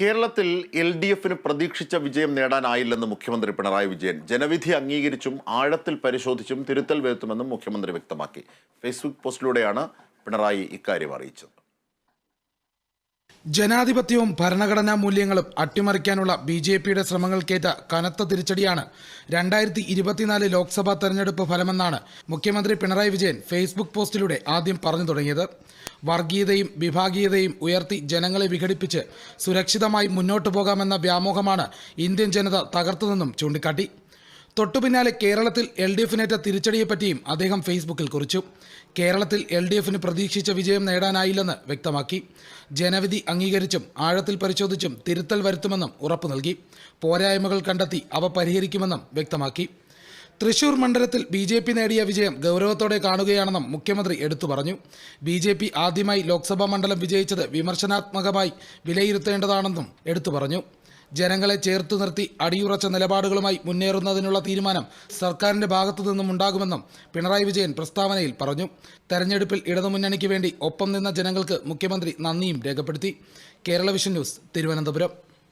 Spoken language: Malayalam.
കേരളത്തിൽ LDFന് പ്രതീക്ഷിച്ച വിജയം നേടാനായില്ലെന്ന് മുഖ്യമന്ത്രി പിണറായി വിജയൻ. ജനവിധി അംഗീകരിച്ചും ആഴത്തിൽ പരിശോധിച്ചും തിരുത്തൽ വരുത്തുമെന്നും മുഖ്യമന്ത്രി വ്യക്തമാക്കി. ഫേസ്ബുക്ക് പോസ്റ്റിലൂടെയാണ് പിണറായി ഇക്കാര്യം അറിയിച്ചത്. ജനാധിപത്യവും ഭരണഘടനാ മൂല്യങ്ങളും അട്ടിമറിക്കാനുള്ള BJPയുടെ ശ്രമങ്ങൾക്കേറ്റ കനത്ത തിരിച്ചടിയാണ് 2024 ലോക്സഭാ തെരഞ്ഞെടുപ്പ് ഫലമെന്നാണ് മുഖ്യമന്ത്രി പിണറായി വിജയൻ ഫേസ്ബുക്ക് പോസ്റ്റിലൂടെ ആദ്യം പറഞ്ഞു തുടങ്ങിയത്. വർഗീയതയും വിഭാഗീയതയും ഉയർത്തി ജനങ്ങളെ വിഘടിപ്പിച്ച് സുരക്ഷിതമായി മുന്നോട്ടു പോകാമെന്ന വ്യാമോഹമാണ് ഇന്ത്യൻ ജനത തകർത്തതെന്നും ചൂണ്ടിക്കാട്ടി. തൊട്ടുപിന്നാലെ കേരളത്തിൽ LDFനേറ്റ തിരിച്ചടിയെപ്പറ്റിയും അദ്ദേഹം ഫേസ്ബുക്കിൽ കുറിച്ചു. കേരളത്തിൽ LDFന് പ്രതീക്ഷിച്ച വിജയം നേടാനായില്ലെന്ന് വ്യക്തമാക്കി. ജനവിധി അംഗീകരിച്ചും ആഴത്തിൽ പരിശോധിച്ചും തിരുത്തൽ വരുത്തുമെന്നും ഉറപ്പു നൽകി. പോരായ്മകൾ കണ്ടെത്തി അവ പരിഹരിക്കുമെന്നും വ്യക്തമാക്കി. തൃശൂർ മണ്ഡലത്തിൽ BJP നേടിയ വിജയം ഗൗരവത്തോടെ കാണുകയാണെന്നും മുഖ്യമന്ത്രി എടുത്തു പറഞ്ഞു. BJP ആദ്യമായി ലോക്സഭാ മണ്ഡലം വിജയിച്ചത് വിമർശനാത്മകമായി വിലയിരുത്തേണ്ടതാണെന്നും എടുത്തു പറഞ്ഞു. ജനങ്ങളെ ചേർത്തു നിർത്തി അടിയുറച്ച നിലപാടുകളുമായി മുന്നേറുന്നതിനുള്ള തീരുമാനം സർക്കാരിന്റെ ഭാഗത്തു നിന്നും ഉണ്ടാകുമെന്നും പിണറായി വിജയൻ പ്രസ്താവനയിൽ പറഞ്ഞു. തെരഞ്ഞെടുപ്പിൽ ഇടതുമുന്നണിക്ക് വേണ്ടി ഒപ്പം നിന്ന ജനങ്ങൾക്ക് മുഖ്യമന്ത്രി നന്ദിയും രേഖപ്പെടുത്തി. Kerala vision news, Thiruvananthapuram.